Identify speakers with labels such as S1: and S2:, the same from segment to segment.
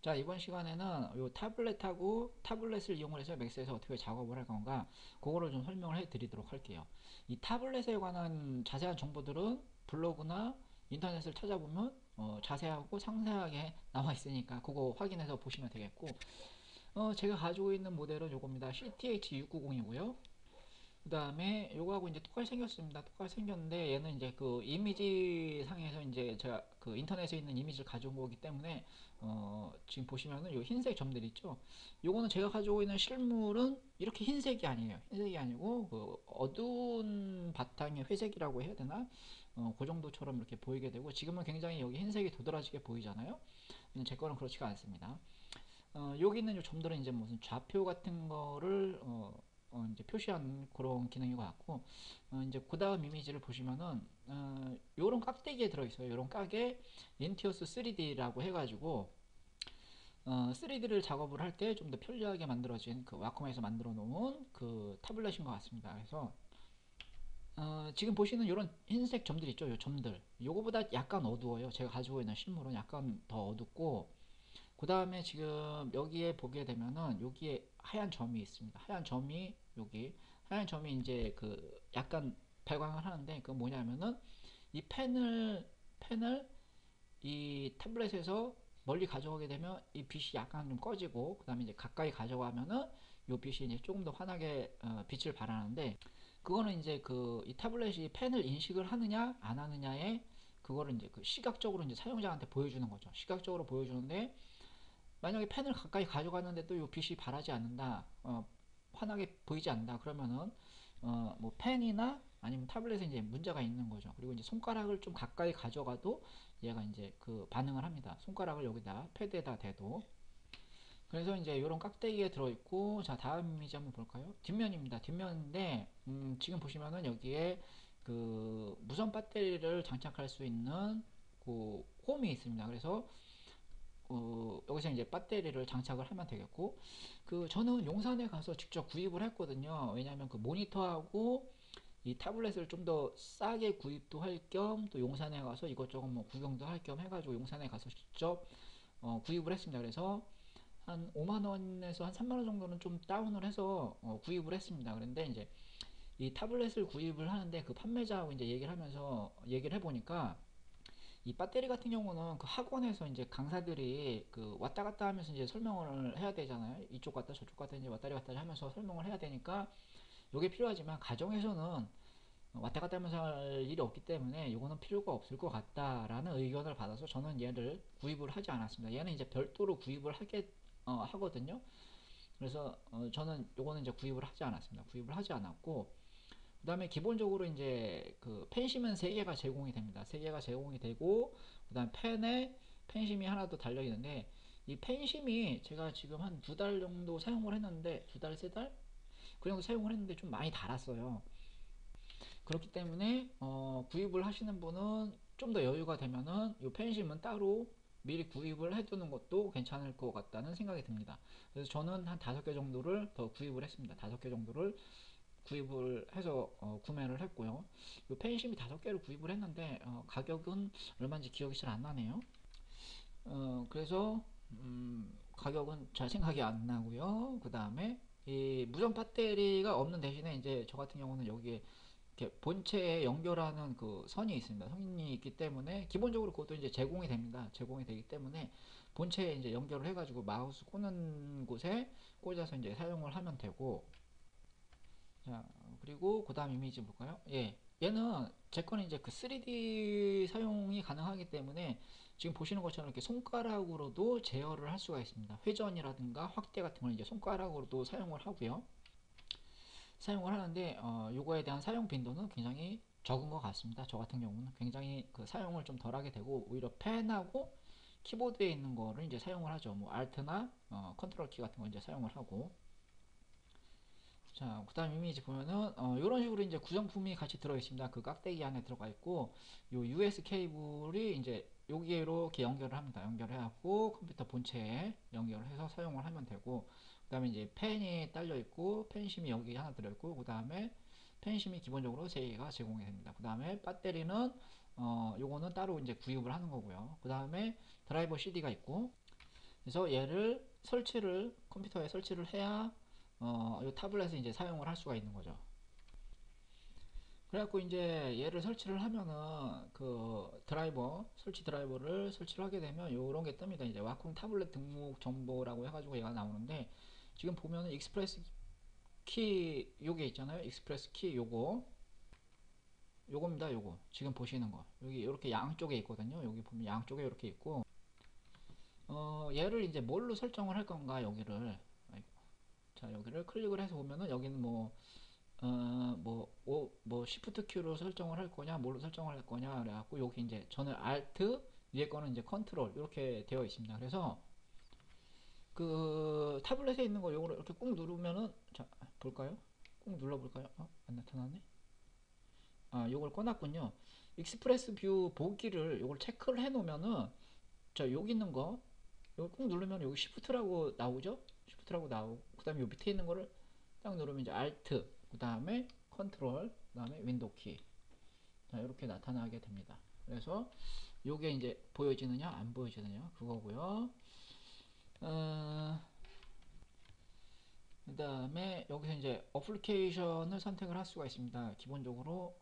S1: 자, 이번 시간에는 요 타블렛하고 타블렛을 이용해서 맥스에서 어떻게 작업을 할 건가 그거를 좀 설명을 해 드리도록 할게요. 이 타블렛에 관한 자세한 정보들은 블로그나 인터넷을 찾아보면 자세하고 상세하게 나와 있으니까 그거 확인해서 보시면 되겠고, 제가 가지고 있는 모델은 요겁니다. CTH690이고요. 그 다음에 요거하고 이제 똑같이 생겼습니다. 똑같이 생겼는데 얘는 이제 그 이미지 상에서 이제 제가 그 인터넷에 있는 이미지를 가져온 거기 때문에 지금 보시면은 요 흰색 점들 있죠. 요거는 제가 가지고 있는 실물은 이렇게 흰색이 아니에요. 흰색이 아니고 그 어두운 바탕의 회색이라고 해야 되나? 그 정도처럼 이렇게 보이게 되고, 지금은 굉장히 여기 흰색이 도드라지게 보이잖아요. 제 거는 그렇지가 않습니다. 여기 있는 요 점들은 이제 무슨 좌표 같은 거를 이제 표시하는 그런 기능인 것 같고, 이제 그 다음 이미지를 보시면은 요런 깍대기에 들어있어요. 요런 깍에 인티어스 3D라고 해가지고 3D를 작업을 할 때 좀 더 편리하게 만들어진 그 와콤에서 만들어 놓은 그 타블렛인 것 같습니다. 그래서 지금 보시는 이런 흰색 점들 있죠. 요 점들 요거보다 약간 어두워요. 제가 가지고 있는 실물은 약간 더 어둡고, 그 다음에 지금 여기에 보게 되면은 여기에 하얀 점이 있습니다. 하얀 점이 여기 하얀 점이 이제 그 약간 발광을 하는데, 그건 뭐냐면은 이 펜을 이 태블릿에서 멀리 가져가게 되면 이 빛이 약간 좀 꺼지고, 그 다음에 이제 가까이 가져가면은 이 빛이 이제 조금 더 환하게 빛을 발하는데, 그거는 이제 그 이 태블릿이 펜을 인식을 하느냐 안 하느냐에 그거를 이제 그 시각적으로 이제 사용자한테 보여주는 거죠. 시각적으로 보여주는데, 만약에 펜을 가까이 가져갔는데 또 이 빛이 바라지 않는다, 환하게 보이지 않는다, 그러면은 뭐 펜이나 아니면 태블릿에 이제 문제가 있는 거죠. 그리고 이제 손가락을 좀 가까이 가져가도 얘가 이제 그 반응을 합니다. 손가락을 여기다 패드에다 대도. 그래서 이제 이런 깍대기에 들어있고, 자 다음 이미지 한번 볼까요? 뒷면입니다. 뒷면인데 지금 보시면은 여기에 그 무선 배터리를 장착할 수 있는 그 홈이 있습니다. 그래서 여기서 이제 배터리를 장착을 하면 되겠고, 그 저는 용산에 가서 직접 구입을 했거든요. 왜냐하면 그 모니터하고 이 타블렛을 좀 더 싸게 구입도 할 겸, 또 용산에 가서 이것저것 뭐 구경도 할 겸 해가지고 용산에 가서 직접 구입을 했습니다. 그래서 한 5만 원에서 한 3만 원 정도는 좀 다운을 해서 구입을 했습니다. 그런데 이제 이 타블렛을 구입을 하는데 그 판매자하고 이제 얘기를 하면서 얘기를 해보니까, 이 배터리 같은 경우는 그 학원에서 이제 강사들이 그 왔다 갔다 하면서 이제 설명을 해야 되잖아요. 이쪽 갔다 저쪽 갔다 이제 왔다리 갔다리 하면서 설명을 해야 되니까 이게 필요하지만, 가정에서는 왔다 갔다 하면서 할 일이 없기 때문에 이거는 필요가 없을 것 같다라는 의견을 받아서 저는 얘를 구입을 하지 않았습니다. 얘는 이제 별도로 구입을 하거든요. 그래서 저는 요거는 이제 구입을 하지 않았습니다. 구입을 하지 않았고, 그 다음에 기본적으로 이제 그 펜심은 3개가 제공이 됩니다. 3개가 제공이 되고, 그 다음 펜에 펜심이 하나 더 달려 있는데, 이 펜심이 제가 지금 한 2달 정도 사용을 했는데, 2달 3달 그 정도 사용을 했는데 좀 많이 달았어요. 그렇기 때문에 구입을 하시는 분은 좀 더 여유가 되면은 이 펜심은 따로 미리 구입을 해두는 것도 괜찮을 것 같다는 생각이 듭니다. 그래서 저는 한 5개 정도를 더 구입을 했습니다. 5개 정도를 구입을 해서 구매를 했고요. 이 펜심이 5개를 구입을 했는데 가격은 얼마인지 기억이 잘 안 나네요. 그래서 가격은 잘 생각이 안 나고요. 그 다음에 이 무선 배터리가 없는 대신에 이제 저 같은 경우는 여기에 이렇게 본체에 연결하는 그 선이 있습니다. 선이 있기 때문에 기본적으로 그것도 이제 제공이 됩니다. 제공이 되기 때문에 본체에 이제 연결을 해가지고 마우스 꽂는 곳에 꽂아서 이제 사용을 하면 되고, 자, 그리고 그 다음 이미지 볼까요? 예. 얘는 제 거는 이제 그 3D 사용이 가능하기 때문에 지금 보시는 것처럼 이렇게 손가락으로도 제어를 할 수가 있습니다. 회전이라든가 확대 같은 걸 이제 손가락으로도 사용을 하고요. 사용을 하는데 요거에 대한 사용 빈도는 굉장히 적은 것 같습니다. 저 같은 경우는 굉장히 그 사용을 좀 덜하게 되고, 오히려 펜하고 키보드에 있는 거를 이제 사용을 하죠. 뭐 알트나 컨트롤 키 같은 거 이제 사용을 하고. 자, 그 다음 이미지 보면은 이런 식으로 이제 구성품이 같이 들어 있습니다. 그 깍대기 안에 들어가 있고, 요 US 케이블이 이제 여기에 이렇게 연결을 합니다. 연결해 갖고 컴퓨터 본체에 연결을 해서 사용을 하면 되고, 그 다음에 이제 펜이 딸려 있고, 펜심이 여기 하나 들어 있고, 그 다음에 펜심이 기본적으로 3개가 제공이 됩니다. 그 다음에 배터리는 요거는 따로 이제 구입을 하는 거고요. 그 다음에 드라이버 CD가 있고, 그래서 얘를 컴퓨터에 설치를 해야 이 타블렛을 이제 사용을 할 수가 있는 거죠. 그래갖고 이제 얘를 설치를 하면은 그 설치 드라이버를 설치를 하게 되면 요런 게 뜹니다. 이제 와콩 타블렛 등록 정보라고 해가지고 얘가 나오는데, 지금 보면은 익스프레스 키 요게 있잖아요. 익스프레스 키 요겁니다. 요거 지금 보시는 거 여기 이렇게 양쪽에 있거든요. 여기 보면 양쪽에 이렇게 있고, 얘를 이제 뭘로 설정을 할 건가, 여기를. 아이고. 자, 여기를 클릭을 해서 보면은 여기는 Shift Q로 설정을 할 거냐, 뭘로 설정을 할 거냐, 그래갖고 여기 이제 저는 Alt, 위에 거는 이제 컨트롤 이렇게 되어 있습니다. 그래서 그 타블렛에 있는 거 요거를 이렇게 꾹 누르면은, 자, 볼까요? 꾹 눌러볼까요? 안 나타나네? 요걸 꺼놨군요. 익스프레스 뷰 보기를 요걸 체크를 해 놓으면은, 자, 여기 있는 거 이걸 꾹 누르면 여기 Shift라고 나오죠? Shift라고 나오고, 그 다음에 요 밑에 있는 거를 딱 누르면 이제 Alt, 그 다음에 컨트롤, 그 다음에 윈도우 키. 자, 이렇게 나타나게 됩니다. 그래서 요게 이제 보여지느냐 안 보여지느냐 그거고요. 그 다음에 여기서 이제 어플리케이션을 선택을 할 수가 있습니다. 기본적으로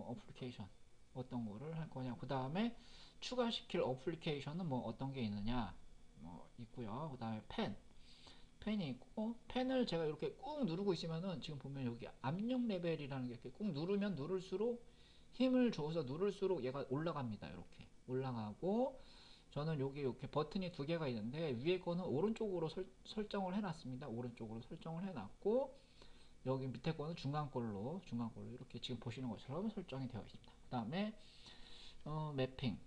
S1: 어플리케이션 어떤 거를 할 거냐, 그 다음에 추가시킬 어플리케이션은 뭐 어떤 게 있느냐 뭐 있고요. 그 다음에 펜이 있고, 펜을 제가 이렇게 꾹 누르고 있으면은 지금 보면 여기 압력 레벨이라는 게 이렇게 꾹 누르면 누를수록, 힘을 줘서 누를수록 얘가 올라갑니다. 이렇게 올라가고, 저는 여기 이렇게 버튼이 두 개가 있는데 위에 거는 오른쪽으로 설정을 해놨습니다. 오른쪽으로 설정을 해놨고, 여기 밑에 거는 중간 걸로 이렇게 지금 보시는 것처럼 설정이 되어 있습니다. 그 다음에 매핑.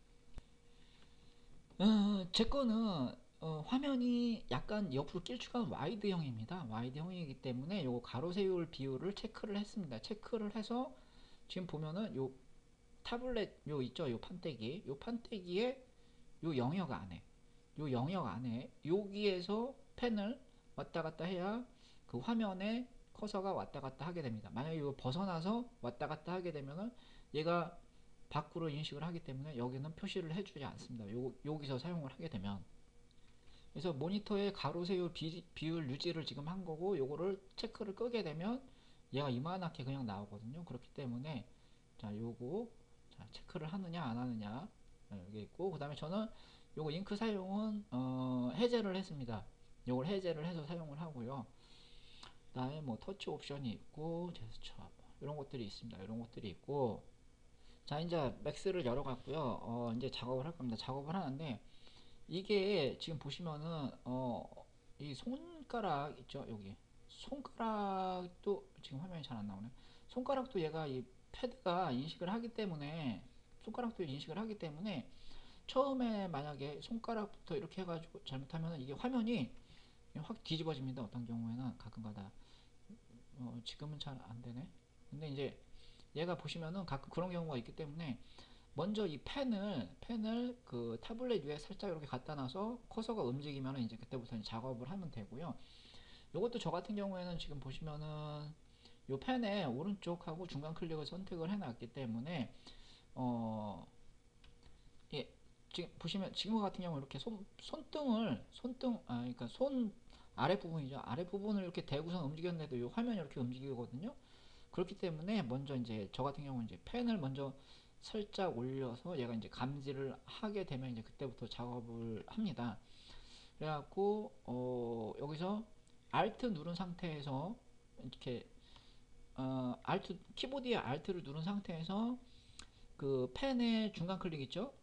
S1: 제 거는 화면이 약간 옆으로 길쭉한 와이드형입니다. 와이드형이기 때문에 요 가로 세울 비율을 체크를 했습니다. 체크를 해서 지금 보면은 요 타블렛 요 있죠, 요 판때기에 요 영역 안에 여기에서 펜을 왔다 갔다 해야 그 화면에 커서가 왔다 갔다 하게 됩니다. 만약에 이거 벗어나서 왔다 갔다 하게 되면은 얘가 밖으로 인식을 하기 때문에 여기는 표시를 해주지 않습니다. 여기서 사용을 하게 되면. 그래서 모니터의 가로 세로 비율 유지를 지금 한 거고, 요거를 체크를 끄게 되면 얘가 이만하게 그냥 나오거든요. 그렇기 때문에 자, 요거 자, 체크를 하느냐 안 하느냐 여기 있고, 그 다음에 저는 요거 잉크 사용은 해제를 했습니다. 요걸 해제를 해서 사용을 하고요. 그 다음에 뭐 터치 옵션이 있고 제스처 이런 것들이 있습니다. 이런 것들이 있고, 자, 이제 맥스를 열어갖고요. 이제 작업을 할 겁니다. 작업을 하는데, 이게 지금 보시면은 이 손가락 있죠, 여기 손가락도 지금 화면이 잘 안 나오네. 손가락도 얘가 이 패드가 인식을 하기 때문에, 손가락도 인식을 하기 때문에 처음에 만약에 손가락부터 이렇게 해가지고 잘못하면 이게 화면이 확 뒤집어집니다. 어떤 경우에는 가끔가다. 지금은 잘 안 되네. 근데 이제 얘가 보시면은 가끔 그런 경우가 있기 때문에, 먼저 이 펜을 그 타블렛 위에 살짝 이렇게 갖다 놔서 커서가 움직이면 이제 그때부터 이제 작업을 하면 되고요. 이것도 저 같은 경우에는 지금 보시면은 이 펜의 오른쪽하고 중간 클릭을 선택을 해놨기 때문에 예, 지금 보시면 지금과 같은 경우 이렇게 그러니까 손 아랫 부분이죠. 아랫 부분을 이렇게 대고선 움직였는데도 이 화면이 이렇게 움직이거든요. 그렇기 때문에 먼저 이제 저 같은 경우는 이제 펜을 먼저 살짝 올려서 얘가 이제 감지를 하게 되면 이제 그때부터 작업을 합니다. 그래갖고 여기서 Alt 누른 상태에서 이렇게 키보드에 Alt를 누른 상태에서 그 펜의 중간 클릭 있죠?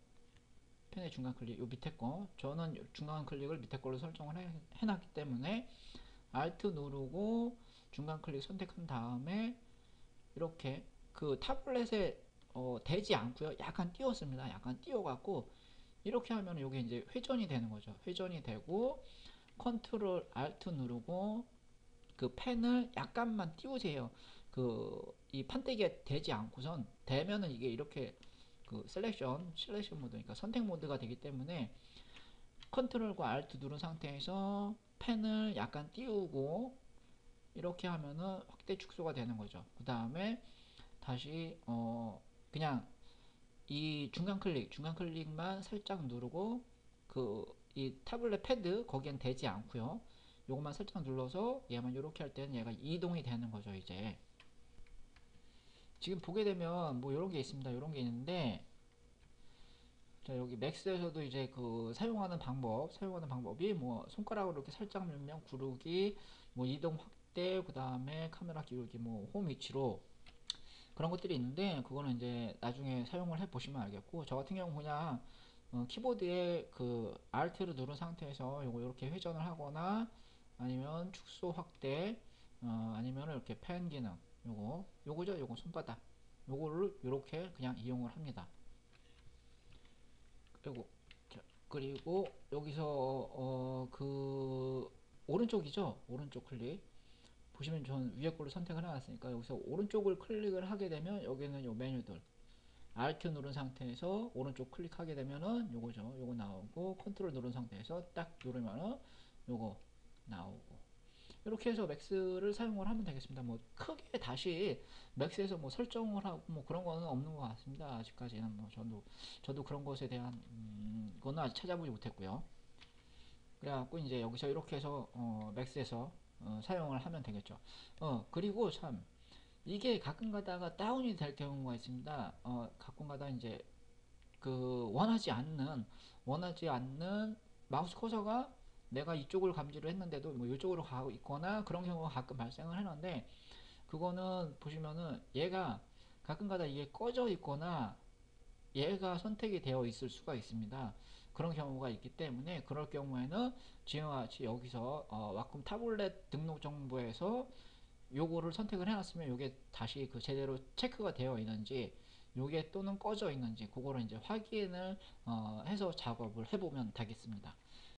S1: 펜의 중간 클릭 요 밑에 거, 저는 중간 클릭을 밑에 걸로 설정을 해놨기 때문에 Alt 누르고 중간 클릭 선택한 다음에 이렇게 그 타블렛에 대지 않고요. 약간 띄웠습니다. 약간 띄워갖고 이렇게 하면 이게 이제 회전이 되는 거죠. 회전이 되고, 컨트롤 Alt 누르고 그 펜을 약간만 띄우세요. 그 이 판때기에 대지 않고선, 대면은 이게 이렇게 그 셀렉션 모드니까 선택 모드가 되기 때문에 컨트롤과 Alt 누른 상태에서 펜을 약간 띄우고 이렇게 하면은 확대 축소가 되는 거죠. 그 다음에 다시 그냥 이 중간 클릭만 살짝 누르고 그 이 타블렛 패드 거기엔 되지 않고요. 요것만 살짝 눌러서 얘만 이렇게 할 때는 얘가 이동이 되는 거죠. 이제 지금 보게 되면 뭐 이런 게 있습니다. 이런 게 있는데, 자 여기 맥스에서도 이제 그 사용하는 방법이 뭐 손가락으로 이렇게 살짝 밀면 구르기, 뭐 이동 확대, 그 다음에 카메라 기울기, 뭐 홈 위치로 그런 것들이 있는데, 그거는 이제 나중에 사용을 해 보시면 알겠고, 저 같은 경우 그냥 키보드에 그 Alt를 누른 상태에서 요거 이렇게 회전을 하거나, 아니면 축소 확대, 아니면 이렇게 펜 기능, 요거죠. 요거 손바닥, 요거를 이렇게 그냥 이용을 합니다. 그리고 그리고 여기서 그 오른쪽이죠. 오른쪽 클릭 보시면 전 위에 걸로 선택을 해놨으니까, 여기서 오른쪽을 클릭을 하게 되면 여기는 요 메뉴들 Alt 누른 상태에서 오른쪽 클릭하게 되면은 요거죠. 요거 나오고, 컨트롤 누른 상태에서 딱 누르면은 요거 나오고, 이렇게 해서 맥스를 사용을 하면 되겠습니다. 뭐 크게 다시 맥스에서 뭐 설정을 하고 뭐 그런 거는 없는 것 같습니다. 아직까지는 뭐 저도 그런 것에 대한 거는 아직 찾아보지 못했고요. 그래갖고 이제 여기서 이렇게 해서 맥스에서 사용을 하면 되겠죠. 그리고 참 이게 가끔 가다가 다운이 될 경우가 있습니다. 가끔 가다 이제 그 원하지 않는 마우스 커서가 내가 이쪽을 감지를 했는데도 뭐 이쪽으로 가고 있거나 그런 경우가 가끔 발생을 하는데, 그거는 보시면은 얘가 가끔가다 이게 꺼져 있거나 얘가 선택이 되어 있을 수가 있습니다. 그런 경우가 있기 때문에, 그럴 경우에는 지금과 같이 여기서 와콤 타블렛 등록 정보에서 요거를 선택을 해놨으면 요게 다시 그 제대로 체크가 되어 있는지, 요게 또는 꺼져 있는지 그거를 이제 확인을 해서 작업을 해보면 되겠습니다.